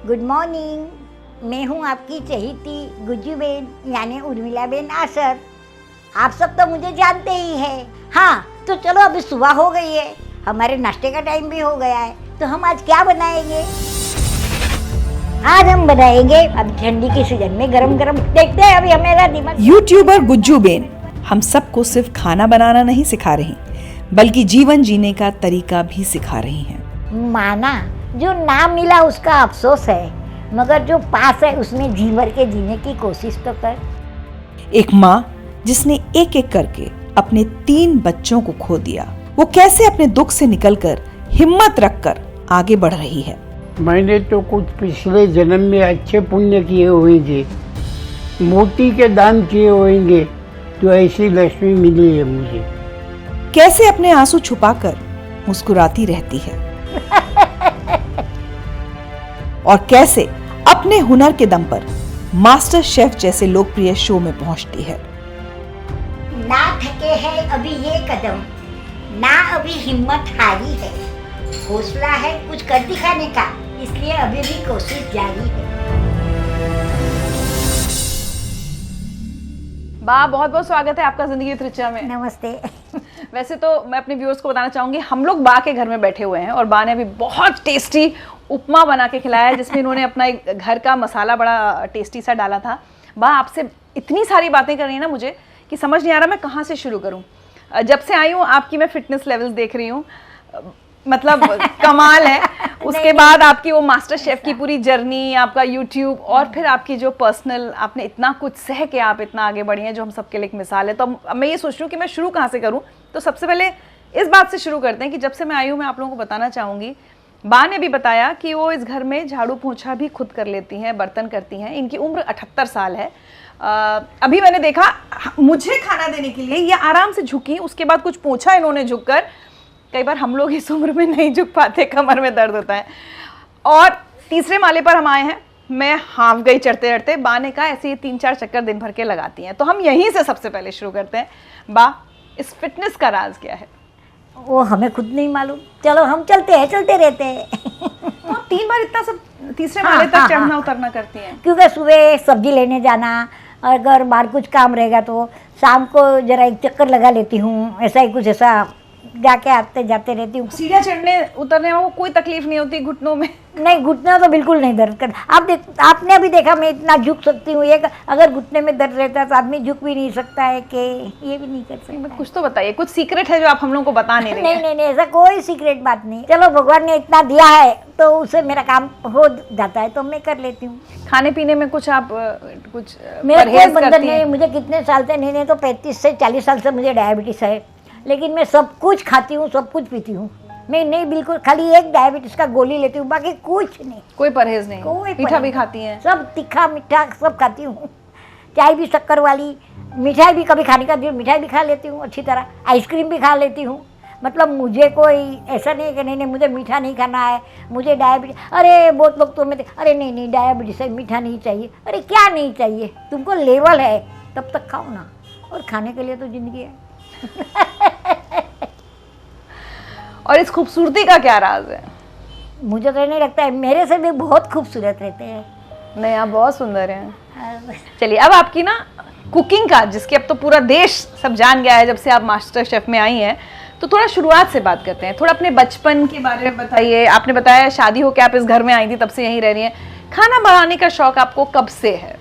Good morning. मैं हूँ आपकी चहेती गुज्जू बेन यानी उर्मिला बेन आसर। आप सब तो मुझे जानते ही हैं। हाँ, तो चलो अभी सुबह हो गई है, हमारे नाश्ते का टाइम भी हो गया है। तो हम आज क्या बनाएंगे? आज हम बनाएंगे, अब ठंडी के सीजन में गरम गरम, देखते हैं अभी हमारा दिमाग। यूट्यूबर गुज्जू बेन हम सबको सिर्फ खाना बनाना नहीं सिखा रही, बल्कि जीवन जीने का तरीका भी सिखा रही हैं। माना जो ना मिला उसका अफसोस है, मगर जो पास है उसमें जी भर के जीने की कोशिश तो कर। एक माँ जिसने एक एक करके अपने 3 बच्चों को खो दिया, वो कैसे अपने दुख से निकलकर हिम्मत रखकर आगे बढ़ रही है। मैंने तो कुछ पिछले जन्म में अच्छे पुण्य किए होंगे, मोती के दान किए होंगे, तो ऐसी लक्ष्मी मिली है मुझे। कैसे अपने आंसू छुपाकर मुस्कुराती रहती है और कैसे अपने हुनर के दम पर मास्टर शेफ जैसे लोकप्रिय शो में पहुंचती है। ना थके है अभी ये कदम, ना अभी हिम्मत हारी है, हौसला है कुछ कर दिखाने का, इसलिए अभी भी कोशिश जारी है। बा बहुत बहुत स्वागत है आपका जिंदगी त्रिचा में। नमस्ते। वैसे तो मैं अपने व्यूअर्स को बताना चाहूंगी, हम लोग बा के घर में बैठे हुए हैं और बा ने अभी बहुत टेस्टी उपमा बना के खिलाया है, जिसमें इन्होंने अपना एक घर का मसाला बड़ा टेस्टी सा डाला था। बा आपसे इतनी सारी बातें करनी है ना मुझे कि समझ नहीं आ रहा मैं कहाँ से शुरू करूँ। जब से आई हूँ आपकी मैं फिटनेस लेवल्स देख रही हूँ, मतलब कमाल है। उसके बाद आपकी वो मास्टर शेफ की पूरी जर्नी, आपका यूट्यूब और फिर आपकी जो पर्सनल, आपने इतना कुछ सह के आप इतना आगे बढ़ी हैं जो हम सबके लिए एक मिसाल है। तो मैं ये सोच रही हूँ कि मैं शुरू कहाँ से करूँ। तो सबसे पहले इस बात से शुरू करते हैं कि जब से मैं आई हूँ मैं आप लोगों को बताना चाहूँगी, बा ने भी बताया कि वो इस घर में झाड़ू पोंछा भी खुद कर लेती हैं, बर्तन करती हैं। इनकी उम्र 78 साल है। अभी मैंने देखा मुझे खाना देने के लिए ये आराम से झुकी, उसके बाद कुछ पोंछा इन्होंने झुककर। कई बार हम लोग इस उम्र में नहीं झुक पाते, कमर में दर्द होता है। और तीसरे माले पर हम आए हैं, मैं हाफ गई चढ़ते चढ़ते। बा ने कहा ऐसे ही 3-4 चक्कर दिन भर के लगाती हैं। तो हम यहीं से सबसे पहले शुरू करते हैं। बा, इस फिटनेस का राज क्या है? वो हमें खुद नहीं मालूम, चलो हम चलते रहते हैं। तो 3 बार इतना सब तीसरे माले तक चढ़ना उतरना करती हैं? क्योंकि सुबह सब्जी लेने जाना, अगर बाहर कुछ काम रहेगा तो शाम को जरा एक चक्कर लगा लेती हूँ, ऐसा ही कुछ ऐसा जाके आते जाते रहती हूँ। सीढ़ियाँ चढ़ने उतरने में कोई तकलीफ नहीं होती घुटनों में? नहीं, घुटने तो बिल्कुल नहीं दर्द कर। आपने अभी देखा मैं इतना झुक सकती हूँ, एक अगर घुटने में दर्द रहता है तो आदमी झुक भी नहीं सकता है कि ये भी नहीं कर सकता। कुछ तो बताइए, कुछ सीक्रेट है जो आप हम लोग को बता नहीं रहे? नहीं, ऐसा कोई सीक्रेट बात नहीं। चलो भगवान ने इतना दिया है तो उससे मेरा काम हो जाता है तो मैं कर लेती हूँ। खाने पीने में कुछ आप कुछ मेरा कोई बंधन नहीं। मुझे कितने साल से, नहीं तो 35 से 40 साल से मुझे डायबिटीज है, लेकिन मैं सब कुछ खाती हूँ, सब कुछ पीती हूँ। मैं नहीं, बिल्कुल खाली एक डायबिटीज का गोली लेती हूँ, बाकी कुछ नहीं। कोई परहेज नहीं? कोई मीठा भी खाती हैं? सब तीखा मीठा सब खाती हूँ, चाय भी शक्कर वाली, मिठाई भी कभी खाने का दिल मिठाई भी खा लेती हूँ अच्छी तरह, आइसक्रीम भी खा लेती हूँ। मतलब मुझे कोई ऐसा नहीं है कि नहीं मुझे मीठा नहीं खाना है, मुझे डायबिटीज। अरे बहुत लोग तो मैं अरे नहीं डायबिटीज है, मीठा नहीं चाहिए। अरे क्या नहीं चाहिए, तुमको लेवल है तब तक खाओ ना, और खाने के लिए तो जिंदगी है। और इस खूबसूरती का क्या राज है? मुझे तो नहीं लगता है, मेरे से भी बहुत खूबसूरत रहते हैं। नहीं, आप बहुत सुंदर हैं। चलिए अब आपकी ना कुकिंग का, जिसकी अब तो पूरा देश सब जान गया है जब से आप मास्टर शेफ में आई हैं, तो थोड़ा शुरुआत से बात करते हैं। थोड़ा अपने बचपन के बारे में बताइए। आपने बताया शादी हो के आप इस घर में आई थी, तब से यहीं रह रही हैं। खाना बनाने का शौक आपको कब से है?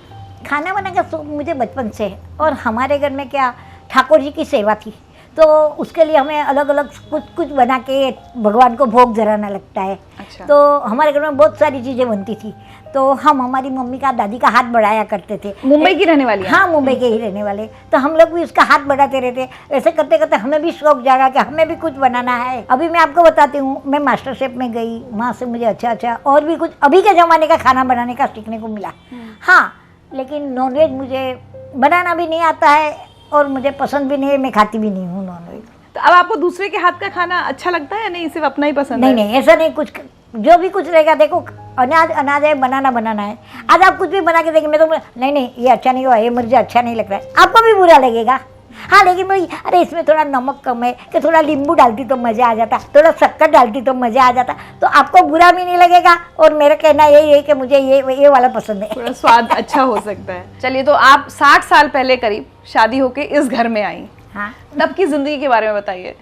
खाना बनाने का शौक मुझे बचपन से है, और हमारे घर में क्या ठाकुर जी की सेवा थी, तो उसके लिए हमें अलग अलग कुछ बना के भगवान को भोग जराना लगता है। अच्छा। तो हमारे घर में बहुत सारी चीज़ें बनती थी, तो हम हमारी मम्मी का, दादी का हाथ बढ़ाया करते थे। मुंबई की रहने वाली हैं? हाँ, मुंबई के ही रहने वाले, तो हम लोग भी उसका हाथ बढ़ाते रहते। ऐसे करते करते हमें भी शौक जागा कि हमें भी कुछ बनाना है। अभी मैं आपको बताती हूँ, मैं मास्टर शेफ में गई, वहाँ से मुझे अच्छा और भी कुछ अभी के ज़माने का खाना बनाने का सीखने को मिला। हाँ, लेकिन नॉनवेज मुझे बनाना भी नहीं आता है और मुझे पसंद भी नहीं है, मैं खाती भी नहीं हूँ नॉनवेज। तो अब आपको दूसरे के हाथ का खाना अच्छा लगता है या नहीं, सिर्फ अपना ही पसंद है? नहीं, ऐसा नहीं। कुछ जो भी कुछ रहेगा, देखो अनाज है, बनाना है। आज आप कुछ भी बना के देंगे, मैं तो नहीं ये अच्छा नहीं हुआ, ये मुझे अच्छा नहीं लग रहा है, आपको भी बुरा लगेगा। हाँ लेकिन वही, अरे इसमें थोड़ा नमक कम है, कि थोड़ा नींबू डालती तो मज़ा आ जाता, थोड़ा शक्कर डालती तो मज़ा आ जाता, तो आपको बुरा भी नहीं लगेगा। और मेरा कहना यही है कि मुझे ये वाला पसंद है। थोड़ा स्वाद अच्छा हो सकता है। चलिए, तो आप 60 साल पहले करीब शादी होके इस घर में आई, हाँ, तब की जिंदगी के बारे में बताइए।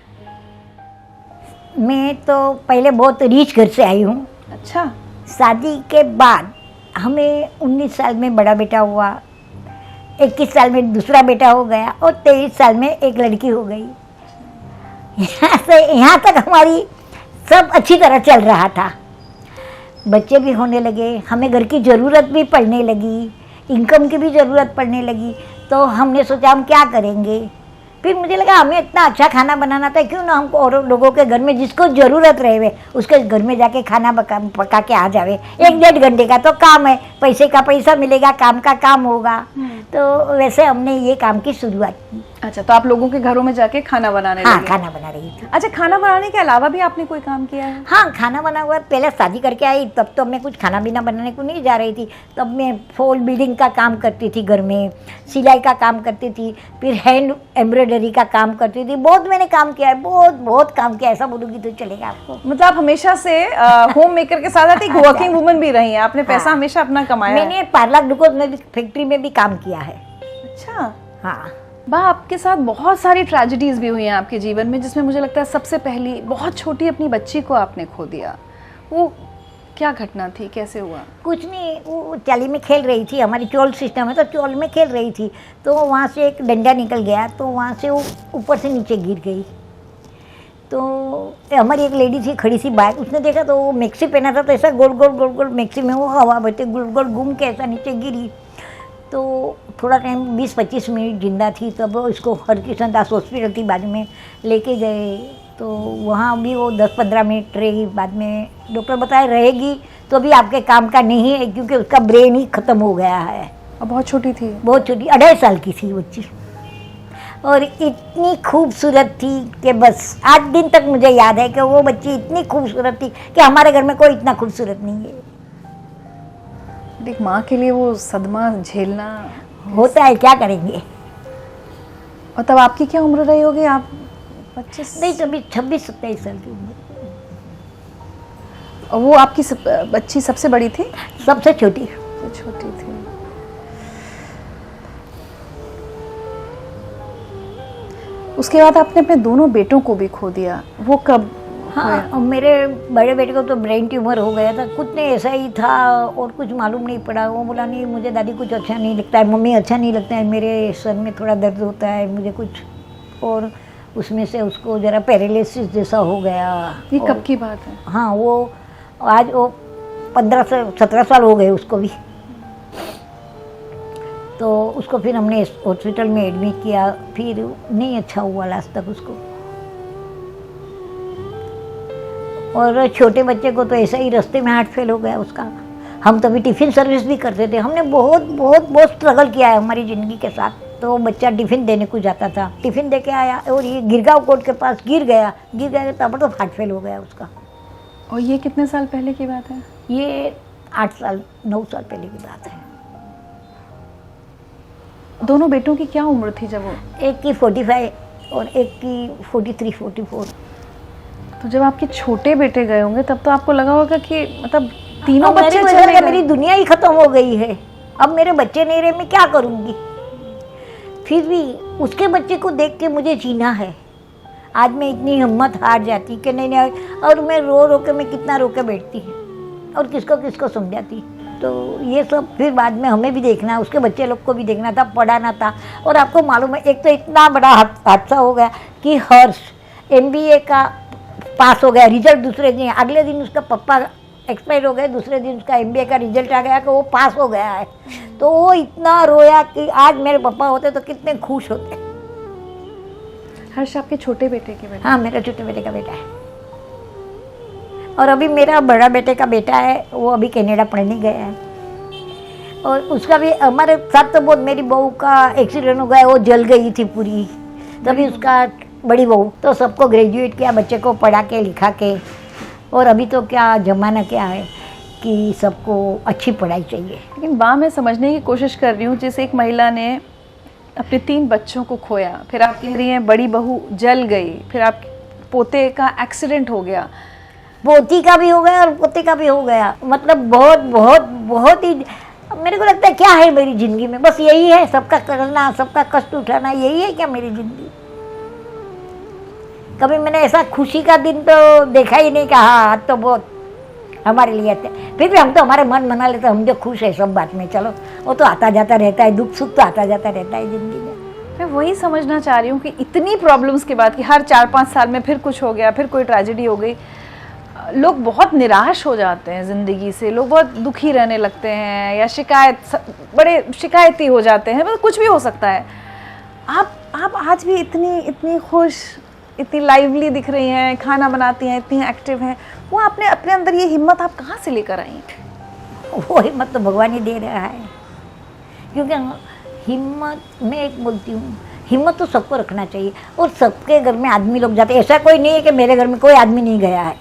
मैं तो पहले बहुत रीच घर से आई हूँ। अच्छा। शादी के बाद हमें 19 साल में बड़ा बेटा हुआ, 21 साल में दूसरा बेटा हो गया और 23 साल में एक लड़की हो गई। यहाँ तक हमारी सब अच्छी तरह चल रहा था। बच्चे भी होने लगे, हमें घर की ज़रूरत भी पड़ने लगी, इनकम की भी ज़रूरत पड़ने लगी। तो हमने सोचा हम क्या करेंगे। फिर मुझे लगा हमें इतना अच्छा खाना बनाना था, क्यों ना हमको और लोगों के घर में जिसको ज़रूरत रहे हुए उसके घर में जाके खाना पका के आ जावे। 1-1.5 घंटे का तो काम है, पैसे का पैसा मिलेगा, काम का काम होगा। तो वैसे हमने ये काम की शुरुआत की। अच्छा, तो आप लोगों के घरों में जाके खाना बनाने हाँ, लगे। खाना बना रही थी। अच्छा, खाना बनाने के अलावा भी आपने कोई काम किया है? हाँ, खाना बना हुआ। पहले शादी करके आई तब तो मैं कुछ खाना पीना बनाने को नहीं जा रही थी। तब मैं फॉल बिल्डिंग का काम करती थी घर में, सिलाई का काम करती थी, फिर हैंड एम्ब्रॉयडरी का काम करती थी। बहुत मैंने काम किया है, बहुत काम किया। ऐसा बोलूँगी तो चलेगा आपको। मतलब आप हमेशा से होम मेकर के साथ साथ एक वर्किंग वुमन भी रही हैं। आपने पैसा हाँ। हमेशा अपना कमाया है। मैंने पार्लर ग्लूकोज में भी, फैक्ट्री में भी काम किया है। अच्छा। हाँ, बा, आपके साथ बहुत सारी ट्रेजेडीज भी हुई हैं आपके जीवन में, जिसमें मुझे लगता है सबसे पहली बहुत छोटी अपनी बच्ची को आपने खो दिया। वो क्या घटना थी, कैसे हुआ? कुछ नहीं, वो चाली में खेल रही थी। हमारी चोल सिस्टम है तो चोल में खेल रही थी, तो वहाँ से एक डंडा निकल गया, तो वहाँ से वो ऊपर से नीचे गिर गई। तो हमारी एक लेडी थी खड़ी सी बाहर, उसने देखा तो वो मैक्सी पहना था, तो ऐसा गोल गोल मैक्सी में वो हवा बहते गोल गोल घूम के ऐसा नीचे गिरी। तो थोड़ा टाइम 20-25 मिनट जिंदा थी। तब इसको हरकिशन दास हॉस्पिटल थी, बाद में लेके गए। तो वहाँ भी वो 10-15 मिनट रही। बाद में डॉक्टर बताए रहेगी तो भी आपके काम का नहीं है, क्योंकि उसका ब्रेन ही ख़त्म हो गया है। और बहुत छोटी थी? बहुत छोटी, 2.5 साल की थी बच्ची, और इतनी खूबसूरत थी कि बस आज दिन तक मुझे याद है कि वो बच्ची इतनी खूबसूरत थी कि हमारे घर में कोई इतना खूबसूरत नहीं है। एक माँ के लिए वो सदमा झेलना होता है, क्या करेंगे। और तब आपकी क्या उम्र रही होगी? आप 25? नहीं, तभी 26-27 साल की उम्र। और वो आपकी बच्ची सबसे बड़ी थी? सबसे छोटी। छोटी थी। उसके बाद आपने अपने दोनों बेटों को भी खो दिया। वो कब? हाँ, और मेरे बड़े बेटे को तो ब्रेन ट्यूमर हो गया था। कुछ नहीं, ऐसा ही था और कुछ मालूम नहीं पड़ा। वो बोला नहीं मुझे दादी कुछ अच्छा नहीं लगता है, मम्मी अच्छा नहीं लगता है, मेरे सर में थोड़ा दर्द होता है, मुझे कुछ। और उसमें से उसको ज़रा पैरालिसिस जैसा हो गया। ये कब की बात है? हाँ, वो आज वो 15 से 17 साल हो गए उसको भी। तो उसको फिर हमने हॉस्पिटल में एडमिट किया, फिर नहीं अच्छा हुआ लास्ट तक उसको। और छोटे बच्चे को तो ऐसा ही रास्ते में हार्ट फेल हो गया उसका। हम तभी टिफ़िन सर्विस भी करते थे। हमने बहुत स्ट्रगल किया है हमारी ज़िंदगी के साथ। तो बच्चा टिफ़िन देने को जाता था, टिफ़िन दे के आया और ये गिरगांव कोर्ट के पास गिर गया तब तो हार्ट फेल हो गया उसका। और ये कितने साल पहले की बात है? ये 8 साल 9 साल पहले की बात है। दोनों बेटों की क्या उम्र थी जब वो? एक की 45 और एक की 43-44। तो जब आपके छोटे बेटे गए होंगे तब तो आपको लगा होगा कि मतलब तीनों अब बच्चे मेरी चले वजह से गए। मेरी दुनिया ही खत्म हो गई है। अब मेरे बच्चे नहीं रहे, मैं क्या करूँगी। फिर भी उसके बच्चे को देख के मुझे जीना है। आज मैं इतनी हिम्मत हार जाती कि नहीं, और मैं रो के मैं कितना रो के बैठती और किसको समझाती। तो ये सब फिर बाद में हमें भी देखना, उसके बच्चे लोग को भी देखना था, पढ़ाना था। और आपको मालूम है, एक तो इतना बड़ा हादसा हो गया कि हर्ष MBA का पास हो गया, रिजल्ट दूसरे दिन, अगले दिन उसका पापा एक्सपायर हो गए, दूसरे दिन उसका MBA का रिजल्ट आ गया कि वो पास हो गया है। तो वो इतना रोया कि आज मेरे पापा होते तो कितने खुश होते। हर्ष आपके छोटे बेटे के बेटे? हाँ, मेरा छोटे बेटे का बेटा है। और अभी मेरा बड़ा बेटे का बेटा है, वो अभी कनाडा पढ़ने गया है। और उसका भी हमारे साथ तो बहुत, मेरी बहू का एक्सीडेंट हो गया, वो जल गई थी पूरी। तभी उसका बड़ी बहू तो सबको ग्रेजुएट किया, बच्चे को पढ़ा के लिखा के। और अभी तो क्या ज़माना क्या है कि सबको अच्छी पढ़ाई चाहिए। लेकिन मैं समझने की कोशिश कर रही हूँ, जिस एक महिला ने अपने 3 बच्चों को खोया, फिर आप कह रही हैं बड़ी बहू जल गई, फिर आप पोते का एक्सीडेंट हो गया। पोती का भी हो गया और पोते का भी हो गया। मतलब बहुत बहुत बहुत ही मेरे को लगता है क्या है मेरी ज़िंदगी में, बस यही है, सबका करना, सबका कष्ट उठाना, यही है क्या मेरी ज़िंदगी। कभी मैंने ऐसा खुशी का दिन तो देखा ही नहीं, कहा आज तो बहुत हमारे लिए थे। फिर भी हम तो हमारे मन मना लेते, हम जो खुश है सब बात में, चलो वो तो आता जाता रहता है, दुख सुख तो आता जाता रहता है ज़िंदगी में। मैं वही समझना चाह रही हूँ कि इतनी प्रॉब्लम्स के बाद कि हर 4-5 साल में फिर कुछ हो गया, फिर कोई ट्रेजेडी हो गई, लोग बहुत निराश हो जाते हैं ज़िंदगी से, लोग बहुत दुखी रहने लगते हैं या बड़े शिकायती हो जाते हैं, मतलब कुछ भी हो सकता है। आप आज भी इतनी खुश, इतनी लाइवली दिख रही हैं, खाना बनाती हैं, इतनी एक्टिव हैं, वो आपने अपने अंदर ये हिम्मत आप कहाँ से लेकर आई? वो हिम्मत तो भगवान ही दे रहा है, क्योंकि हिम्मत, मैं एक बोलती हूँ, हिम्मत तो सबको रखना चाहिए। और सबके घर में आदमी लोग जाते हैं, ऐसा कोई नहीं है कि मेरे घर में कोई आदमी नहीं गया है,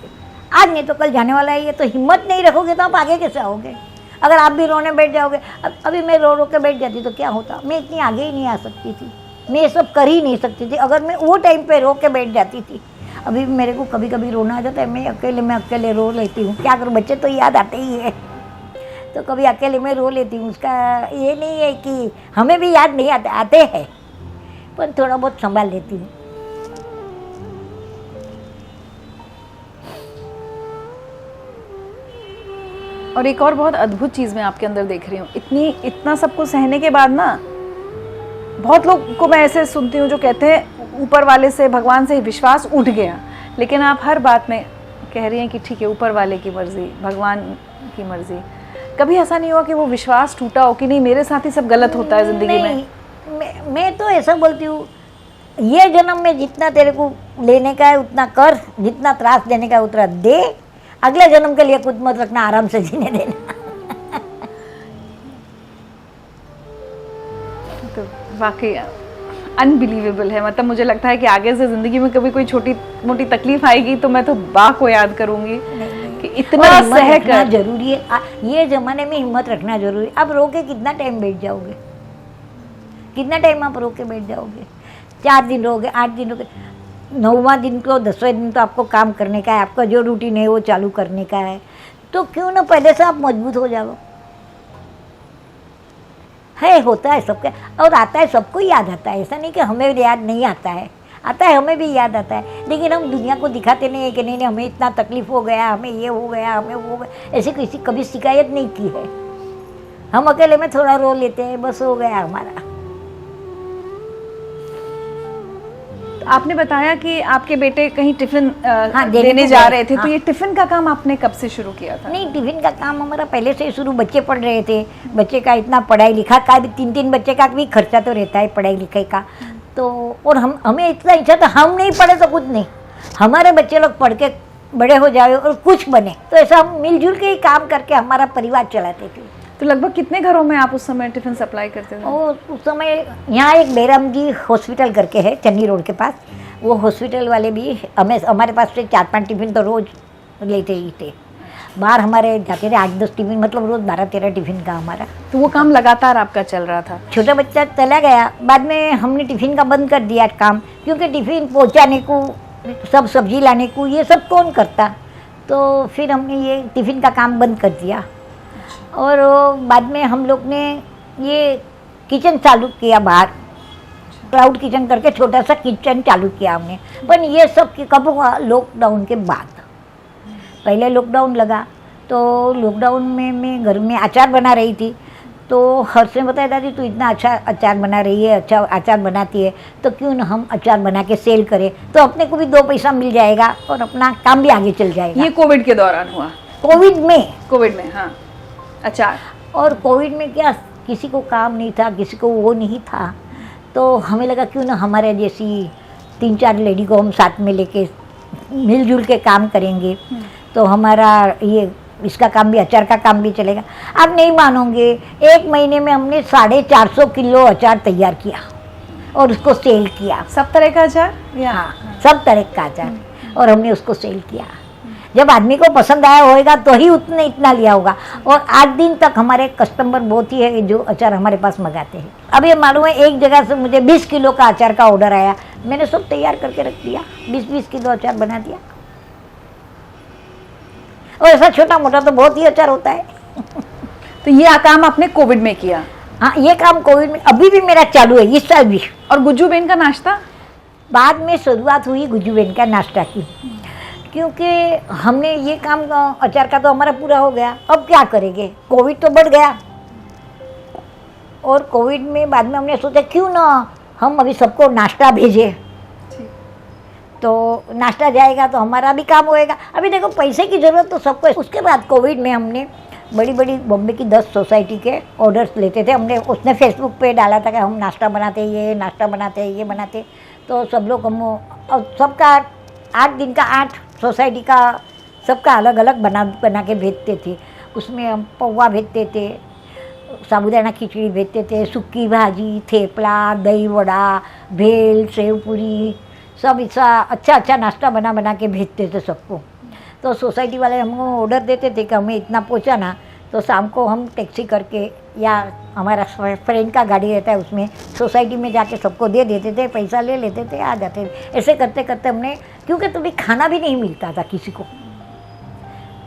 आज नहीं तो कल जाने वाला है। ये तो हिम्मत नहीं रखोगे तो आप आगे कैसे आओगे? अगर आप भी रोने बैठ जाओगे, अभी मैं रो के बैठ जाती तो क्या होता? मैं इतनी आगे ही नहीं आ सकती थी, मैं ये सब कर ही नहीं सकती थी अगर मैं वो टाइम पे रो के बैठ जाती थी। अभी मेरे को कभी कभी रोना आ जाता है, मैं अकेले रो लेती हूँ, क्या करूँ, बच्चे तो याद आते ही है, तो कभी अकेले में रो लेती हूँ। उसका ये नहीं है कि हमें भी याद नहीं आते हैं, पर थोड़ा बहुत संभाल लेती हूँ। और एक और बहुत अद्भुत चीज़ मैं आपके अंदर देख रही हूँ, इतना सब कुछ सहने के बाद ना, बहुत लोग को मैं ऐसे सुनती हूँ जो कहते हैं ऊपर वाले से, भगवान से विश्वास उठ गया, लेकिन आप हर बात में कह रही हैं कि ठीक है, ऊपर वाले की मर्जी, भगवान की मर्जी। कभी ऐसा नहीं हुआ कि वो विश्वास टूटा हो कि नहीं मेरे साथ ही सब गलत होता है ज़िंदगी में? मैं तो ऐसा बोलती हूँ, ये जन्म में जितना तेरे को लेने का है उतना कर, जितना त्रास देने का है उतना दे, अगले जन्म के लिए कुछ मत रखना, आराम से जीने देना। तो वाकई अनबिलीवेबल है। मतलब मुझे लगता है कि आगे से ज़िंदगी में कभी कोई छोटी मोटी तकलीफ आएगी तो मैं तो बा को याद करूँगी कि इतना सह कर जरूरी है। ये ज़माने में हिम्मत रखना जरूरी है। अब रो के कितना टाइम बैठ जाओगे, कितना टाइम आप रो के बैठ जाओगे? 4 दिन रोगे, 8 दिन रोगे, 9वां दिन को 10वें दिन तो आपको काम करने का है, आपका जो रूटीन है वो चालू करने का है, तो क्यों ना पहले से आप मजबूत हो जाओ। है, होता है सबके, और आता है, सबको याद आता है, ऐसा नहीं कि हमें याद नहीं आता है, आता है, हमें भी याद आता है, लेकिन हम दुनिया को दिखाते नहीं है कि नहीं हमें इतना तकलीफ हो गया, हमें ये हो गया, हमें वो हो गया, ऐसी किसी कभी शिकायत नहीं की है। हम अकेले में थोड़ा रो लेते हैं, बस हो गया हमारा। तो आपने बताया कि आपके बेटे कहीं टिफिन देने देने को जा गए, रहे थे, हाँ। तो ये टिफिन का काम आपने कब से शुरू किया था? नहीं, टिफिन का काम हमारा पहले से ही शुरू, बच्चे पढ़ रहे थे, बच्चे का इतना पढ़ाई लिखा का भी 3 बच्चे का भी खर्चा तो रहता है पढ़ाई लिखाई का, तो और हमें इतना इच्छा था, हम नहीं पढ़े तो कुछ नहीं, हमारे बच्चे लोग पढ़ के बड़े हो जाए और कुछ बने, तो ऐसा हम मिलजुल के ही काम करके हमारा परिवार चलाते थे। तो लगभग कितने घरों में आप उस समय टिफिन सप्लाई करते थे? और उस समय यहाँ एक बैराम जी हॉस्पिटल करके है चन्नी रोड के पास, वो हॉस्पिटल वाले भी हमारे पास से 4-5 टिफिन तो रोज़ लेते ही थे। बाहर हमारे जाते थे 8-10 टिफिन, मतलब रोज़ 12-13 टिफिन का हमारा। तो वो काम लगातार आपका चल रहा था? छोटा बच्चा चला गया, बाद में हमने टिफिन का बंद कर दिया काम, क्योंकि टिफिन पहुंचाने को, सब सब्जी लाने को, ये सब कौन करता, तो फिर हमने ये टिफिन का काम बंद कर दिया। और बाद में हम लोग ने ये किचन चालू किया, बाहर क्लाउड किचन करके छोटा सा किचन चालू किया हमने, पर ये सब कब हुआ? लॉकडाउन के बाद। पहले लॉकडाउन लगा तो लॉकडाउन में मैं घर में अचार बना रही थी, तो हर्ष ने बताया दादी तू इतना अच्छा अचार बना रही है, अच्छा अचार बनाती है, तो क्यों ना हम अचार बना के सेल करें, तो अपने को भी 2 पैसा मिल जाएगा और अपना काम भी आगे चल जाएगा। ये कोविड के दौरान हुआ? कोविड में, हाँ। अचार, और कोविड में क्या, किसी को काम नहीं था, किसी को वो नहीं था, तो हमें लगा क्यों ना हमारे जैसी 3-4 लेडी को हम साथ में लेके मिलजुल के काम करेंगे, तो हमारा ये इसका काम भी, अचार का काम भी चलेगा। आप नहीं मानोगे, 1 महीने में हमने 450 किलो अचार तैयार किया और उसको सेल किया। सब तरह का अचार? हाँ, सब तरह का अचार, और हमने उसको सेल किया। जब आदमी को पसंद आया होगा तो ही उतने इतना लिया होगा। और 8 दिन तक हमारे कस्टमर बहुत ही है जो अचार हमारे पास मंगाते हैं। अब ये मालूम है एक जगह से मुझे 20 किलो का अचार का ऑर्डर आया, मैंने सब तैयार करके रख दिया, 20-20 किलो अचार बना दिया। और ऐसा छोटा मोटा तो बहुत ही अचार होता है। तो ये काम आपने कोविड में किया? हाँ, ये काम कोविड में अभी भी मेरा चालू है, इस साल भी। और गुज्जू बेन का नाश्ता? बाद में शुरुआत हुई गुज्जूबेन का नाश्ता की, क्योंकि हमने ये काम अचार का तो हमारा पूरा हो गया, अब क्या करेंगे, कोविड तो बढ़ गया। और कोविड में बाद में हमने सोचा क्यों ना हम अभी सबको नाश्ता भेजें, तो नाश्ता जाएगा तो हमारा भी काम होएगा। अभी देखो पैसे की ज़रूरत तो सबको है। उसके बाद कोविड में हमने बड़ी बड़ी बॉम्बे की 10 सोसाइटी के ऑर्डर्स लेते थे। हमने उसने फेसबुक पे डाला था कि हम नाश्ता बनाते, ये नाश्ता बनाते, ये बनाते, तो सब लोग हम और सबका 8 दिन का 8 सोसाइटी का सबका अलग अलग बना के भेजते थे। उसमें हम पौवा भेजते थे, साबुदाना खिचड़ी भेजते थे, सूखी भाजी, थेपला, दही वड़ा, भेल, सेव पूरी, सब ऐसा अच्छा अच्छा नाश्ता बना के भेजते थे सबको। तो सोसाइटी वाले हमको ऑर्डर देते थे कि हमें इतना पहुंचाना, तो शाम को हम टैक्सी करके या हमारा फ्रेंड का गाड़ी रहता है उसमें सोसाइटी में जाके सबको दे देते थे, पैसा ले लेते थे, आ जाते थे। ऐसे करते करते हमने, क्योंकि तभी खाना भी नहीं मिलता था किसी को,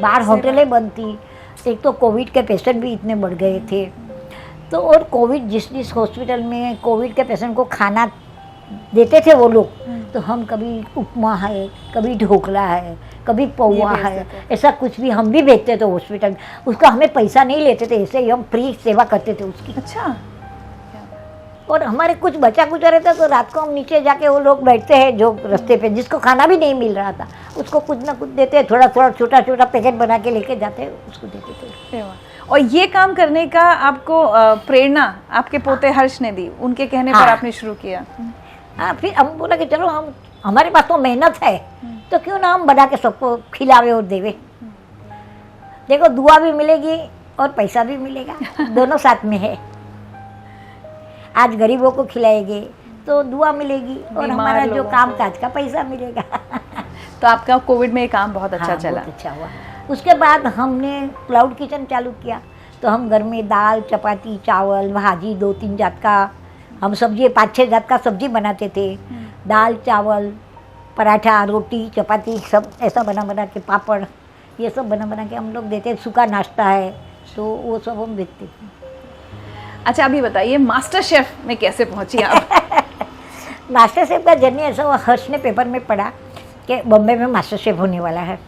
बाहर होटलें बंद थी, एक तो कोविड के पेशेंट भी इतने बढ़ गए थे। तो और कोविड जिस हॉस्पिटल में कोविड के पेशेंट को खाना देते थे वो लोग, तो हम कभी उपमा है, कभी ढोकला है, कभी पौवा है, ऐसा कुछ भी हम भी भेजते थे हॉस्पिटल में। उसका हमें पैसा नहीं लेते थे, ऐसे ही हम फ्री सेवा करते थे उसकी। अच्छा। और हमारे कुछ बचा कुचा रहता तो रात को हम नीचे जाके, वो लोग बैठते हैं जो रास्ते पे जिसको खाना भी नहीं मिल रहा था, उसको कुछ ना कुछ देते, थोड़ा थोड़ा छोटा छोटा पैकेट बना के लेके जाते, उसको देते थे। और ये काम करने का आपको प्रेरणा आपके पोते हर्ष ने दी, उनके कहने पर आपने शुरू किया? हाँ, फिर हम बोला कि चलो हम, हमारे पास तो मेहनत है, तो क्यों ना हम बना के सबको खिलावे और देवे। देखो दुआ भी मिलेगी और पैसा भी मिलेगा, दोनों साथ में है। आज गरीबों को खिलाएंगे तो दुआ मिलेगी और हमारा जो काम काज का पैसा मिलेगा। तो आपका कोविड में ये काम बहुत अच्छा हाँ, चला? बहुत अच्छा हुआ। उसके बाद हमने क्लाउड किचन चालू किया, तो हम घर में दाल, चपाती, चावल, भाजी, 2-3 जात का, हम सब्जी 5-6 जात का सब्जी बनाते थे, दाल, चावल, पराठा, रोटी, चपाती, सब ऐसा बना के, पापड़, ये सब बना के हम लोग देते। सूखा नाश्ता है तो वो सब हम बेचते थे। अच्छा, अभी बताइए मास्टर शेफ में कैसे पहुंची आप? मास्टर शेफ का जर्नी ऐसा हुआ, हर्ष ने पेपर में पढ़ा कि बॉम्बे में मास्टर शेफ होने वाला है,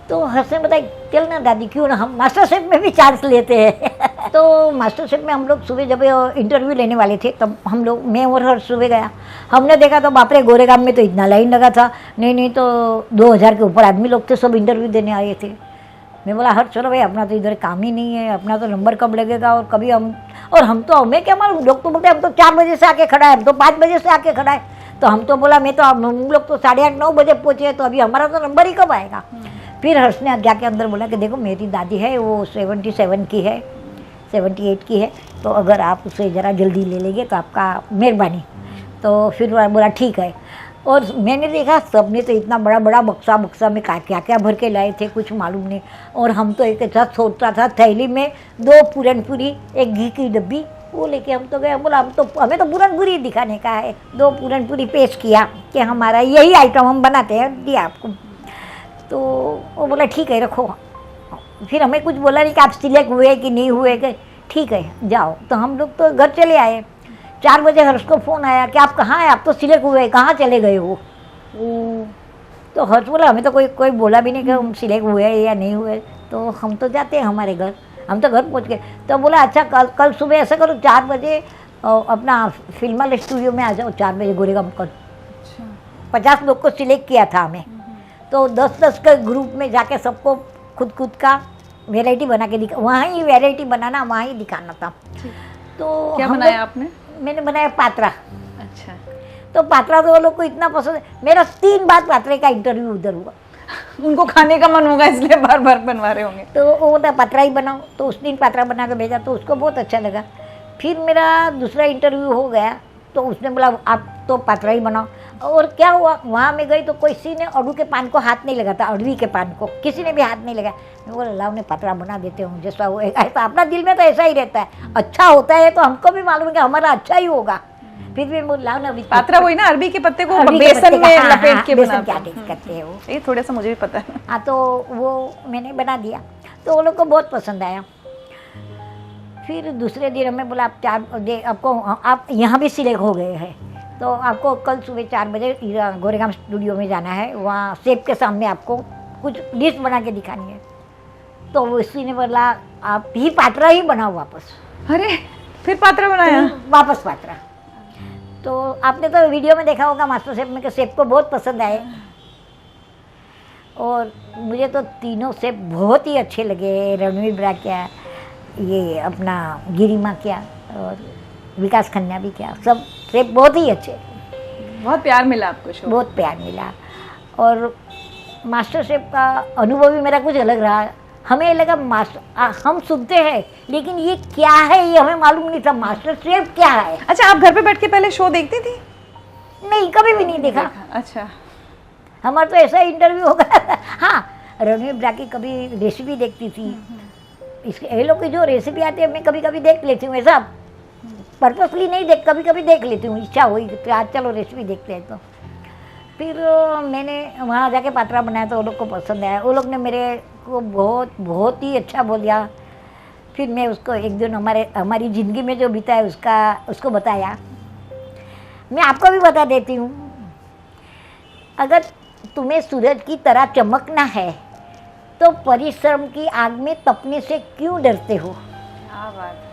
तो हर्ष ने बताया चल ना दादी, क्यों ना हम मास्टर शेफ में भी चांस लेते हैं। तो मास्टर शेफ में हम लोग सुबह जब इंटरव्यू लेने वाले थे, तब हम लोग, मैं और हर्ष सुबह गया, हमने देखा तो बाप रे, गोरेगांव में तो इतना लाइन लगा था, नहीं तो 2000 के ऊपर आदमी लोग थे, सब इंटरव्यू देने आए थे। मैं बोला हर्ष चलो भाई, अपना तो इधर काम ही नहीं है, अपना तो नंबर कब लगेगा, और कभी हम तो हमें क्या मालूम, लोग तो बोलते हम तो 4 बजे से आके खड़ा है, हम तो 5 बजे से आके खड़ा है। तो हम तो बोला मैं तो, हम लोग तो 8:30-9 बजे पहुँचे, तो अभी हमारा तो नंबर ही कब आएगा। फिर हर्ष ने जाके अंदर बोला कि देखो मेरी दादी है, वो 77 की है, 78 की है, तो अगर आप उसे ज़रा जल्दी ले लेंगे तो आपका मेहरबानी। तो फिर बोला ठीक है। और मैंने देखा सबने तो इतना बड़ा बड़ा बक्सा में क्या क्या भर के लाए थे, कुछ मालूम नहीं। और हम तो एक साथ सोचता था, थैली में 2 पूरनपूरी, 1 घी की डब्बी, वो लेके हम तो गए। बोला हमें तो पूरनपूरी दिखाने का है, 2 पूरनपूरी पेश किया कि हमारा यही आइटम हम बनाते हैं, दिया आपको। तो वो बोला ठीक है रखो। फिर हमें कुछ बोला नहीं कि आप सिलेक्ट हुए कि नहीं हुए, कि ठीक है जाओ। तो हम लोग तो घर चले आए। 4 बजे हर्ष को फ़ोन आया कि आप कहाँ हैं, आप तो सिलेक्ट हुए, कहाँ चले गए हो। तो हर्ष बोला हमें तो कोई बोला भी नहीं कि हम सिलेक्ट हुए या नहीं हुए, तो हम तो जाते हैं हमारे घर, हम तो घर पहुँच गए। तो बोला अच्छा कल सुबह ऐसा करो, 4 बजे अपना फिल्म स्टूडियो में आ जाओ, 4 बजे गोरेगांव कल। 50 लोग को सिलेक्ट किया था हमें, तो 10-10 के ग्रुप में जाके सबको खुद का वैरायटी बना के दिखा, वहाँ ही वैरायटी बनाना, वहाँ ही दिखाना था। तो क्या बनाया आपने? मैंने बनाया पात्रा। अच्छा। तो पात्रा तो वो लोग को इतना पसंद है, मेरा 3 बार पात्रे का इंटरव्यू उधर हुआ। उनको खाने का मन होगा इसलिए बार बार बनवा रहे होंगे। तो वो बोलता पात्रा ही बनाओ, तो उस दिन पात्रा बना के भेजा, तो उसको बहुत अच्छा लगा। फिर मेरा दूसरा इंटरव्यू हो गया, तो उसने बोला आप तो पात्रा ही बनाओ। और क्या हुआ, वहाँ में गई तो किसी ने अड़ू के पान को हाथ नहीं लगाता, अड़वी के पान को किसी ने भी हाथ नहीं लगाया। मैं बोला लाओ ने पतला बना देते हूँ जैसा वो ऐसा, अपना दिल में तो ऐसा ही रहता है, अच्छा होता है तो हमको भी मालूम है कि हमारा अच्छा ही होगा। फिर भी मैं लाओ ना, अभी पात्रा वही ना, अरबी के पत्ते को अरबी के बेसन पत्ते का, में हाँ, लपेट हाँ, के बेसन बनाते क्या हैं। टेस्ट करते हैं वो। ये थोड़ा सा मुझे भी पता है। हाँ, तो वो मैंने बना दिया तो वो लोग को बहुत पसंद आया। फिर दूसरे दिन हमें बोला आप आपको आप यहाँ भी सिलेक्ट हो गए हैं तो आपको कल सुबह 4 बजे गोरेगांव स्टूडियो में जाना है, वहाँ सेब के सामने आपको कुछ डिश बना के दिखानी है। तो उसी ने बोला आप ही पात्रा ही बनाओ वापस। अरे फिर पात्रा बनाया? वापस पात्रा। तो आपने तो वीडियो में देखा होगा मास्टर शेफ में कि सेब को बहुत पसंद आए, और मुझे तो तीनों सेब बहुत ही अच्छे लगे। रणवीर ब्रा क्या, ये अपना गिरिमा क्या और विकास खन्ना भी क्या, सब सेब बहुत ही अच्छे। बहुत प्यार मिला आपको शो? बहुत प्यार मिला। और मास्टर शेफ का अनुभव भी मेरा कुछ अलग रहा। हमें लगा हम सुनते हैं लेकिन ये क्या है ये हमें मालूम नहीं था, मास्टर शेफ क्या है। अच्छा, आप घर पे बैठ के पहले शो देखती थी? नहीं, कभी भी नहीं देखा। अच्छा, हमारा तो ऐसा इंटरव्यू होगा। हाँ, रणवीर ब्रा की कभी रेसिपी देखती थी, इसके ये लोग की जो रेसिपी आती है मैं कभी कभी देख लेती हूँ, ऐसा पर्पसली नहीं देख, कभी कभी देख लेती हूँ, इच्छा हुई तो आज चलो रेसिपी देखते हैं। तो फिर मैंने वहाँ जाके पात्रा बनाया तो वो लोग को पसंद आया, वो लोग ने मेरे को बहुत ही अच्छा बोलिया। फिर मैं उसको एक दिन हमारी ज़िंदगी में जो बीता है उसको बताया। मैं आपको भी बता देती हूँ, अगर तुम्हें सूरज की तरह चमकना है तो परिश्रम की आग में तपने से क्यों डरते हो? क्या बात।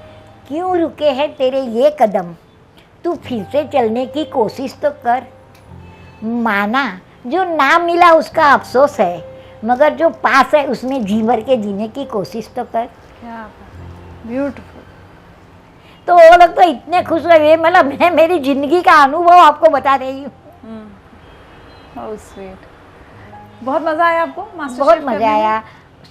क्यों रुके हैं तेरे ये कदम, तू फिर से चलने की कोशिश तो कर। माना जो ना मिला उसका अफसोस है, मगर जो पास है उसमें जी भर के जीने की कोशिश तो कर। क्या बात, ब्यूटीफुल। तो वो लोग तो इतने खुश हुए, मतलब मैं मेरी जिंदगी का अनुभव आपको बता रही हूँ। How sweet. बहुत मज़ा आया आपको मास्टर बहुत शेफ मज़ा करने में? आया।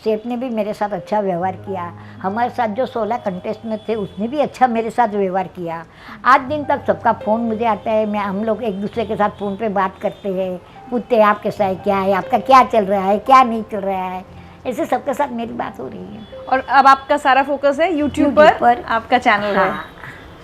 शेफ ने भी मेरे साथ अच्छा व्यवहार किया, हमारे साथ जो 16 कंटेस्टेंट थे उसने भी अच्छा मेरे साथ व्यवहार किया। आज दिन तक सबका फ़ोन मुझे आता है, हम लोग एक दूसरे के साथ फ़ोन पे बात करते हैं, पूछते हैं आप कैसा है, क्या है, आपका क्या चल रहा है, क्या नहीं चल रहा है, ऐसे सबके साथ मेरी बात हो रही है। और अब आपका सारा फोकस है यूट्यूब पर आपका चैनल है। हाँ।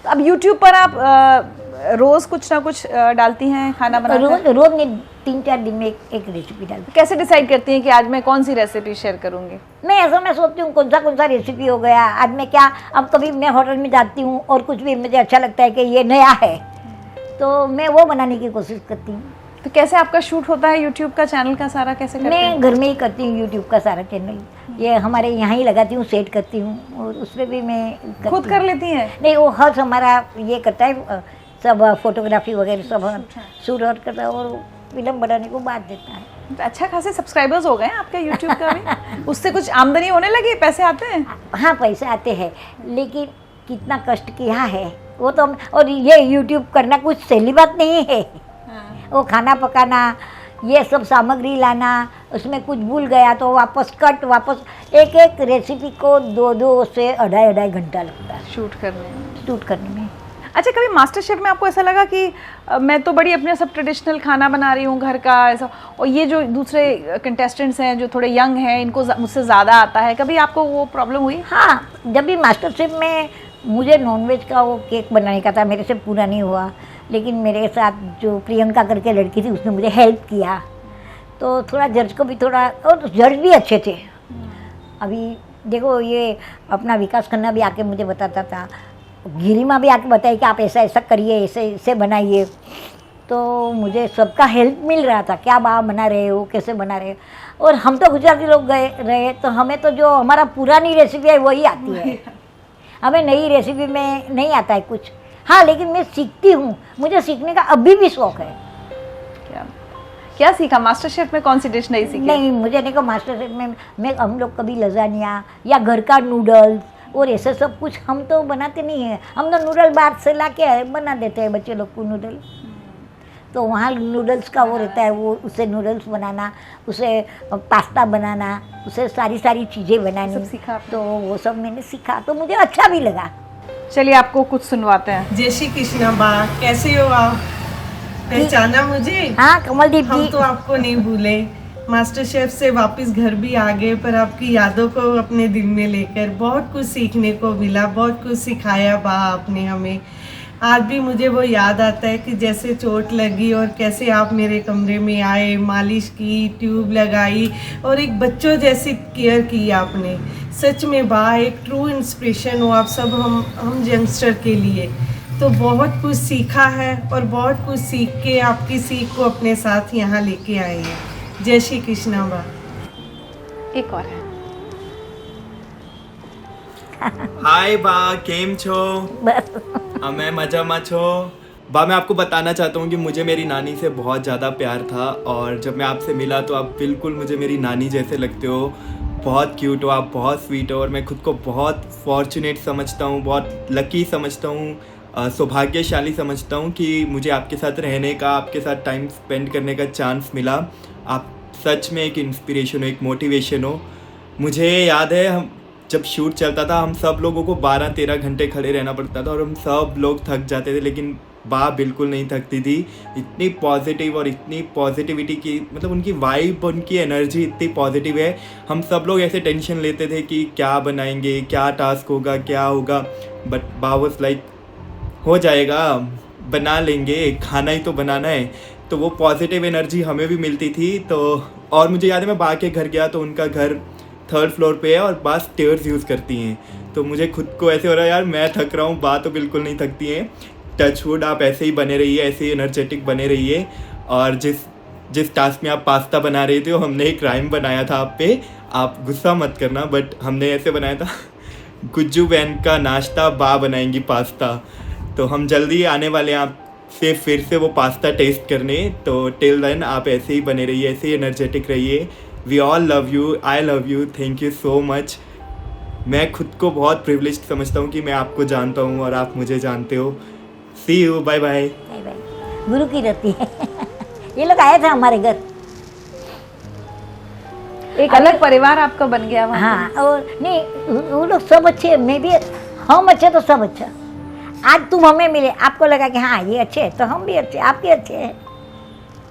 तो अब यूट्यूब पर आप रोज़ कुछ ना कुछ डालती हैं खाना बनाकर? रोज नहीं, 3-4 दिन में एक रेसिपी डालती कैसे डिसाइड करती हैं कि आज मैं कौन सी रेसिपी शेयर करूंगी? हूँ। मैं ऐसा मैं सोचती हूँ कौन सा रेसिपी हो गया आज मैं क्या, अब कभी मैं होटल में जाती हूँ और कुछ भी मुझे अच्छा लगता है कि ये नया है तो मैं वो बनाने की कोशिश करती हूँ। तो कैसे आपका शूट होता है यूट्यूब का चैनल का सारा, कैसे करते हैं? मैं घर में ही करती हूँ यूट्यूब का सारा चैनल, ये हमारे यहाँ ही लगाती हूँ, सेट करती हूँ और उसमें भी मैं करती खुद हूँ। कर लेती हैं? नहीं, वो हर हमारा ये करता है, सब फोटोग्राफी वगैरह सब शूट आउट करता है और फिल्म बनाने को बात देता है। तो अच्छा खासे सब्सक्राइबर्स हो गए हैं आपके यूट्यूब का भी? उससे कुछ आमदनी होने लगी, पैसे आते हैं? हाँ, पैसे आते हैं, लेकिन कितना कष्ट किया है वो तो और ये यूट्यूब करना कुछ सही बात नहीं है। वो खाना पकाना, ये सब सामग्री लाना, उसमें कुछ भूल गया तो वापस एक रेसिपी को 2 से 2.5 घंटा लगता है शूट करने में। अच्छा, कभी मास्टर शेफ में आपको ऐसा लगा कि मैं तो बड़ी अपने सब ट्रेडिशनल खाना बना रही हूँ घर का ऐसा, और ये जो दूसरे कंटेस्टेंट्स हैं जो थोड़े यंग हैं इनको मुझसे ज़्यादा आता है, कभी आपको वो प्रॉब्लम हुई? हाँ, जब भी मास्टर शेफ में मुझे नॉनवेज का वो केक बनाने का था, मेरे से पूरा नहीं हुआ, लेकिन मेरे साथ जो प्रियंका करके लड़की थी उसने मुझे हेल्प किया, तो थोड़ा जज को भी थोड़ा, और जज भी अच्छे थे। अभी देखो ये अपना विकास खन्ना भी आके मुझे बताता था, गिरिमा भी आके बताई कि आप ऐसा करिए, ऐसे बनाइए, तो मुझे सबका हेल्प मिल रहा था, क्या बना रहे हो, कैसे बना रहे हो। और हम तो गुजराती लोग रहे तो हमें तो जो हमारा पुरानी रेसिपी है वही आती है, हमें नई रेसिपी में नहीं आता है कुछ। हाँ, लेकिन मैं सीखती हूँ, मुझे सीखने का अभी भी शौक है। क्या सीखा मास्टर शेफ में? कौन सी डिश नहीं सीखी? नहीं, मुझे नहीं को मास्टर शेफ में हम लोग कभी लजानिया या घर का नूडल्स और ऐसे सब कुछ हम तो बनाते नहीं हैं। हम तो नूडल बाहर से ला के बना देते हैं बच्चे लोग को नूडल, तो वहाँ नूडल्स का वो रहता है, वो उसे नूडल्स बनाना, उसे पास्ता बनाना, उसे सारी चीज़ें बनानी, सब सीखा आपने? तो वो सब मैंने सीखा, तो मुझे अच्छा भी लगा। चलिए आपको कुछ सुनवाते हैं। जय श्री कृष्ण बा, कैसे हो आप? पहचाना मुझे? हाँ कमलदीप हम जी। तो आपको नहीं भूले, मास्टर शेफ से वापस घर भी आ गए, पर आपकी यादों को अपने दिल में लेकर बहुत कुछ सीखने को मिला, बहुत कुछ सिखाया बा आपने हमें। आज भी मुझे वो याद आता है कि जैसे चोट लगी और कैसे आप मेरे कमरे में आए, मालिश की, ट्यूब लगाई और एक बच्चों जैसी केयर की आपने। सच में बा एक ट्रू इंस्पिरेशन हो आप सब हम यंगस्टर के लिए। तो बहुत कुछ सीखा है और बहुत कुछ सीख के आपकी सीख को अपने साथ यहाँ लेके आए हैं। जय श्री कृष्णा बा। एक और है। हाय बा, केम छो? बस मैं मजामा छो। बा मैं आपको बताना चाहता हूँ कि मुझे मेरी नानी से बहुत ज़्यादा प्यार था, और जब मैं आपसे मिला तो आप बिल्कुल मुझे मेरी नानी जैसे लगते हो। बहुत क्यूट हो आप, बहुत स्वीट हो, और मैं खुद को बहुत फॉर्चुनेट समझता हूँ, बहुत लकी समझता हूँ, सौभाग्यशाली समझता हूँ कि मुझे आपके साथ रहने का, आपके साथ टाइम स्पेंड करने का चांस मिला। आप सच में एक इंस्पिरेशन हो, एक मोटिवेशन हो। मुझे याद है हम जब शूट चलता था, हम सब लोगों को 12-13 घंटे खड़े रहना पड़ता था और हम सब लोग थक जाते थे, लेकिन बा बिल्कुल नहीं थकती थी। इतनी पॉजिटिव और इतनी पॉजिटिविटी की, मतलब उनकी वाइब, उनकी एनर्जी इतनी पॉजिटिव है। हम सब लोग ऐसे टेंशन लेते थे कि क्या बनाएंगे, क्या टास्क होगा, क्या होगा, बट बा वाज लाइक हो जाएगा, बना लेंगे, खाना ही तो बनाना है। तो वो पॉजिटिव एनर्जी हमें भी मिलती थी। तो और मुझे याद है मैं बा के घर गया तो उनका घर 3rd फ्लोर पे है और बा स्टेयर्स यूज़ करती हैं। तो मुझे खुद को ऐसे हो रहा है यार मैं थक रहा हूँ, बा तो बिल्कुल नहीं थकती हैं। टच वुड, आप ऐसे ही बने रहिए, ऐसे ही एनर्जेटिक बने रहिए। और जिस टास्क में आप पास्ता बना रहे थे, हमने एक राइम बनाया था आप पे, आप गुस्सा मत करना, बट हमने ऐसे बनाया था गुज्जू बहन का नाश्ता, बा बनाएंगी पास्ता। तो हम जल्दी आने वाले हैं आपसे फिर से वो पास्ता टेस्ट करने। तो टिल देन आप ऐसे ही बने रहिए, ऐसे ही एनर्जेटिक रहिए। We all love you, I love you, thank you so much. मैं खुद को बहुत प्रिविलेज्ड समझता हूँ कि मैं आपको जानता हूँ और आप मुझे जानते हो। See you, bye bye. Bye bye. गुरु की रहती है। ये लोग आए थे हमारे घर। एक अलग परिवार आपका बन गया वहाँ हाँ, और नहीं वो लोग सब अच्छे, मैं भी, हम अच्छे तो सब अच्छा। आज तुम हमें मिले, आपको लगा कि हाँ ये अच्छे हैं, तो हम भी अच्छे, आप भी अच्छे हैं।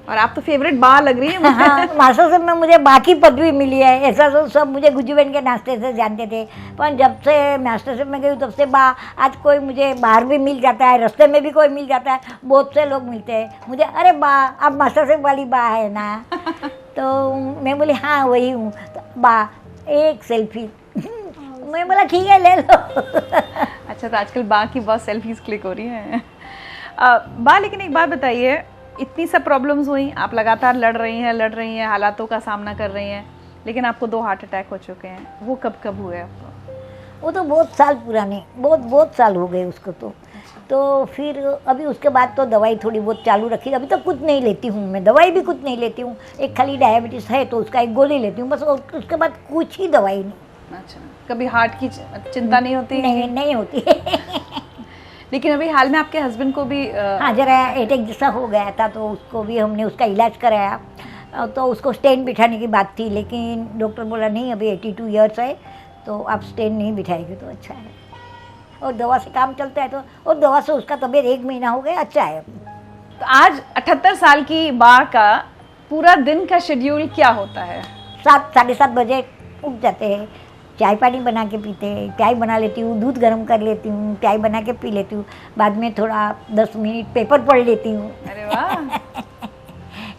और आप तो फेवरेट बा लग रही है मुझे। हाँ, मास्टर साहब में मुझे बाकी पदवी मिली है। ऐसा तो सब मुझे गुज्जू बहन के नाश्ते से जानते थे, पर जब से मास्टर साहब में गई तब से बा, आज कोई मुझे बाहर भी मिल जाता है, रास्ते में भी कोई मिल जाता है, बहुत से लोग मिलते हैं मुझे, अरे बा आप मास्टर साहब वाली बा है ना? तो मैं बोली हाँ वही हूँ। तो बा एक सेल्फी। मैं बोला ठीक है ले लो। अच्छा, तो आजकल बा की बहुत सेल्फीज क्लिक हो रही हैं। बा, लेकिन एक बात बताइए, इतनी सब प्रॉब्लम्स हुई, आप लगातार लड़ रही हैं, हालातों का सामना कर रही हैं, लेकिन आपको 2 हार्ट अटैक हो चुके हैं। वो कब हुए आपको? वो तो बहुत साल पुराने, बहुत साल हो गए उसको। तो फिर अभी उसके बाद तो दवाई थोड़ी बहुत चालू रखी। अभी तो कुछ नहीं लेती हूँ मैं, दवाई भी कुछ नहीं लेती हूँ। एक खाली डायबिटीज़ है तो उसका एक गोली लेती हूँ बस, उसके बाद कुछ ही दवाई नहीं। अच्छा, कभी हार्ट की चिंता नहीं होती? नहीं होती। लेकिन अभी हाल में आपके हस्बैंड को भी हाँ जरा अटैक जैसा हो गया था, तो उसको भी हमने उसका इलाज कराया। तो उसको स्टेन बिठाने की बात थी, लेकिन डॉक्टर बोला नहीं अभी 82 ईयर्स है, तो आप स्टेन नहीं बिठाएंगे तो अच्छा है। और दवा से काम चलता है, तो और दवा से उसका तबीयत 1 महीना हो गया, अच्छा है। तो आज 78 साल की बा का पूरा दिन का शेड्यूल क्या होता है? 7 साढ़े 7 बजे उठ जाते हैं, चाय पानी बना के पीते हैं, चाय बना लेती हूँ, दूध गर्म कर लेती हूँ, चाय बना के पी लेती हूँ, बाद में थोड़ा 10 मिनट पेपर पढ़ लेती हूँ। अरे वाह।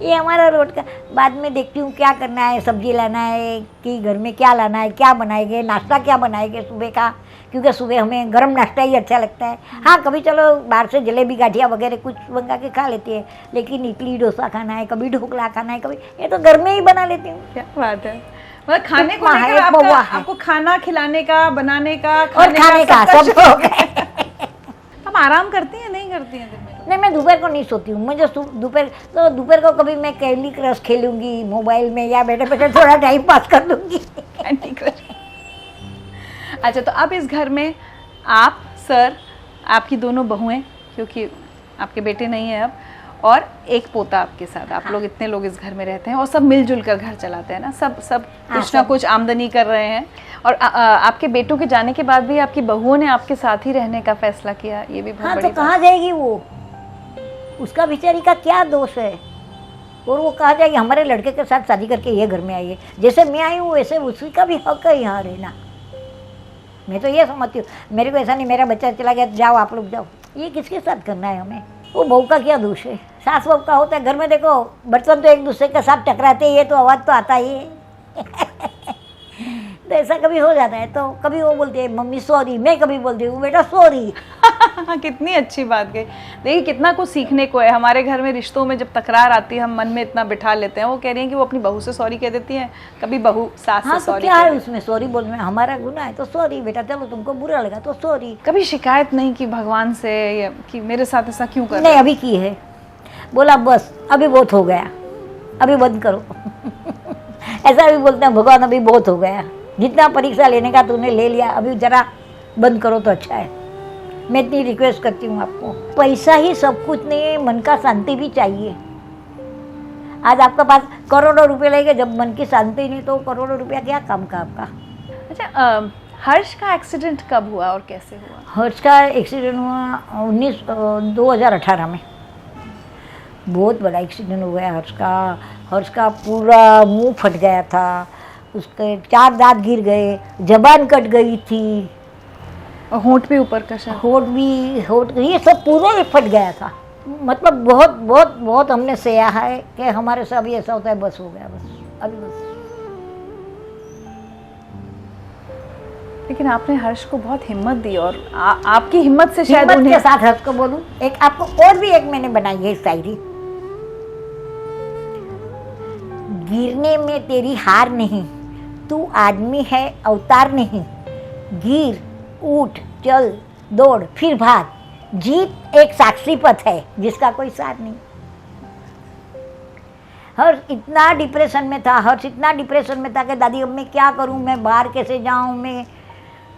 ये हमारा रोड का। बाद में देखती हूँ क्या करना है, सब्जी लाना है कि घर में क्या लाना है, क्या बनाएंगे, नाश्ता क्या बनाएंगे सुबह का, क्योंकि सुबह हमें गर्म नाश्ता ही अच्छा लगता है। हाँ कभी चलो बाहर से जलेबी गाठिया वगैरह कुछ मंगा के खा लेती है, लेकिन इडली डोसा खाना है, कभी ढोकला खाना है, कभी ये तो घर में ही बना लेती हूँ। क्या बात है, मतलब खाने को उपमा है, लेकर बउआ है। आपको खाना खिलाने का, बनाने का, और खाने का सब हो गए। हम आराम करती हैं नहीं करती हैं दिन में? नहीं मैं दोपहर को नहीं सोती हूँ। मुझे दोपहर को कभी मैं कैंडी क्रश खेलूंगी मोबाइल में, या बैठे बैठे थोड़ा टाइम पास कर लूँगी। Candy crush. अच्छा, तो अब इस घर में आप, सर, आपकी दोनों बहुएं, क्योंकि आपके बेटे नहीं हैं अब, और एक पोता आपके साथ, आप लोग इतने लोग इस घर में रहते हैं और सब मिलजुल कर घर चलाते हैं ना, सब कुछ ना कुछ आमदनी कर रहे हैं। और आपके बेटों के जाने के बाद भी आपकी बहुओं ने आपके साथ ही रहने का फैसला किया, ये भी बहुत हाँ बड़ी तो कहाँ जाएगी वो? उसका बेचारी का क्या दोष है? और वो कहा जाए कि हमारे लड़के के साथ शादी करके ये घर में आई है, जैसे मैं आई हूँ वैसे उसका का भी हक है यहाँ रहना। मैं तो ये समझती हूँ, मेरे को ऐसा नहीं मेरा बच्चा चला गया जाओ आप लोग जाओ, ये किसके साथ करना है हमें? वो बहू का क्या दोष है? सास बहू का होता है घर में, देखो बर्तन तो एक दूसरे के साथ टकराते ही है तो आवाज़ तो आता ही है। तो ऐसा कभी हो जाता है, तो कभी वो बोलती है मम्मी सॉरी, मैं कभी बोलती हूँ बेटा सॉरी। कितनी अच्छी बात कही। देखिए कितना कुछ सीखने को है। हमारे घर में रिश्तों में जब तकरार आती है हम मन में इतना बिठा लेते हैं। वो कह रही हैं कि वो अपनी बहू से सॉरी कह देती हैं, कभी बहू सास हाँ से तो सॉरी क्या कह है देती उसमें सॉरी बोलने में? हमारा गुनाह है तो सॉरी बेटा, चलो तुमको बुरा लगा तो सॉरी। है। कभी शिकायत नहीं की भगवान से या कि मेरे साथ ऐसा क्यों कर नहीं अभी की है, बोला बस अभी बहुत हो गया, अभी बंद करो। ऐसा भी बोलते हैं भगवान अभी बहुत हो गया, जितना परीक्षा लेने का तूने ले लिया, अभी जरा बंद करो तो अच्छा है। मैं इतनी रिक्वेस्ट करती हूँ आपको, पैसा ही सब कुछ नहीं है, मन का शांति भी चाहिए। आज आपके पास करोड़ों रुपए लेके जब मन की शांति नहीं तो करोड़ों रुपया क्या काम का आपका? अच्छा हर्ष का एक्सीडेंट कब हुआ और कैसे हुआ? हर्ष का एक्सीडेंट हुआ 2018 में। बहुत बड़ा एक्सीडेंट हो गया हर्ष का। हर्ष का पूरा मुंह फट गया था, उसके 4 दांत गिर गए, जबान कट गई थी, और होंठ भी ऊपर का शायद। होठ ये सब पूरा ही फट गया था। मतलब बहुत बहुत बहुत हमने सहा है कि हमारे से अभी ऐसा होता है, बस हो गया, बस अभी बस। लेकिन आपने हर्ष को बहुत हिम्मत दी और आपकी हिम्मत से शायद हिम्मत उन्हें के साथ हर्ष को बोलूं, एक आपको और भी एक मैंने बनाई है शायरी। गिरने में तेरी हार नहीं, तू आदमी है अवतार नहीं। गिर उठ चल दौड़ फिर भाग, जीत एक साक्षी पथ है जिसका कोई सार नहीं। हर्ष इतना डिप्रेशन में था, हर्ष इतना डिप्रेशन में था कि दादी अब मैं क्या करूं, मैं बाहर कैसे जाऊं, मैं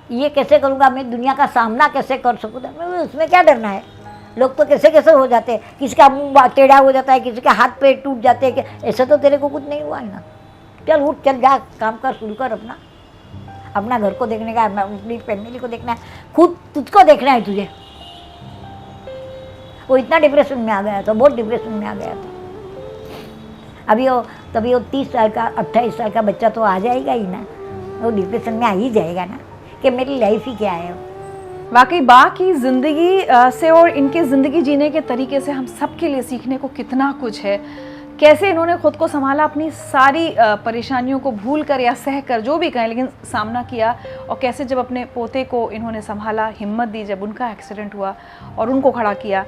ये कैसे करूंगा, मैं दुनिया का सामना कैसे कर सकूँ? उसमें क्या डरना है? लोग तो कैसे कैसे हो जाते हैं, किसी का मुंह टेढ़ा हो जाता है, किसी के हाथ पैर टूट जाते हैं, ऐसा तो तेरे को कुछ नहीं हुआ है ना। चल उठ चल जा, काम कर शुरू कर, अपना घर को देखने का, अपनी फैमिली को देखना है, खुद तुझको देखना है तुझे। वो इतना डिप्रेशन में आ गया था, बहुत डिप्रेशन में आ गया था। अभी वो तभी वो 30 साल का 28 साल का बच्चा तो आ जाएगा ही ना, वो डिप्रेशन में आ ही जाएगा ना कि मेरी लाइफ ही क्या है। वाकई बा की ज़िंदगी से और इनके ज़िंदगी जीने के तरीके से हम सब के लिए सीखने को कितना कुछ है। कैसे इन्होंने खुद को संभाला, अपनी सारी परेशानियों को भूल कर या सह कर, जो भी कहें, लेकिन सामना किया। और कैसे जब अपने पोते को इन्होंने संभाला, हिम्मत दी जब उनका एक्सीडेंट हुआ और उनको खड़ा किया।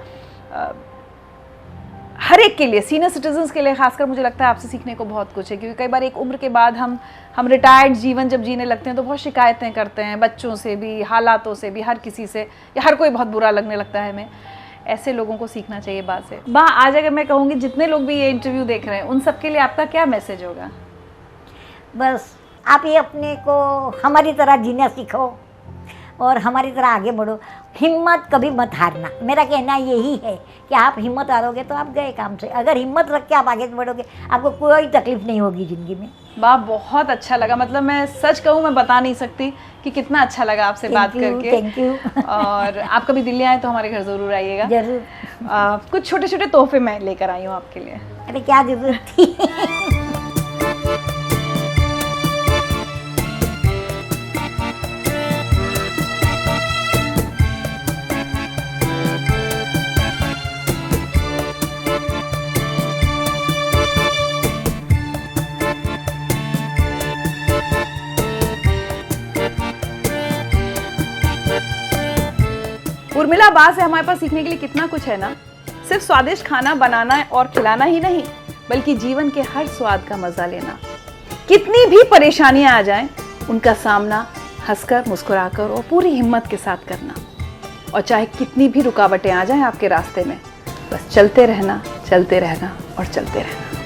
हर एक के लिए, सीनियर सिटीजन्स के लिए खासकर मुझे लगता है आपसे सीखने को बहुत कुछ है। क्योंकि कई बार एक उम्र के बाद हम रिटायर्ड जीवन जब जीने लगते हैं तो बहुत शिकायतें करते हैं, बच्चों से भी, हालातों से भी, हर किसी से, या हर कोई बहुत बुरा लगने लगता है हमें। ऐसे लोगों को सीखना चाहिए बात से। आज अगर मैं कहूँगी जितने लोग भी ये इंटरव्यू देख रहे हैं उन सब के लिए आपका क्या मैसेज होगा? बस आप ये अपने को हमारी तरह जीना सीखो और हमारी तरह आगे बढ़ो। हिम्मत कभी मत हारना, मेरा कहना यही है कि आप हिम्मत हारोगे तो आप गए काम से। अगर हिम्मत रख के आप आगे बढ़ोगे आपको कोई तकलीफ नहीं होगी ज़िंदगी में। वाह, बहुत अच्छा लगा। मतलब मैं सच कहूँ, मैं बता नहीं सकती कि कितना अच्छा लगा आपसे बात करके। Thank you. और आप कभी दिल्ली आए तो हमारे घर ज़रूर आइएगा। जरूर। कुछ छोटे छोटे तोहफे मैं लेकर आई हूँ आपके लिए। अरे क्या जरूरत थी। उर्मिला बा से हमारे पास सीखने के लिए कितना कुछ है ना। सिर्फ स्वादिष्ट खाना बनाना और खिलाना ही नहीं, बल्कि जीवन के हर स्वाद का मजा लेना। कितनी भी परेशानियां आ जाएं, उनका सामना हंसकर, मुस्कुराकर और पूरी हिम्मत के साथ करना। और चाहे कितनी भी रुकावटें आ जाएं आपके रास्ते में, बस चलते रहना और चलते रहना।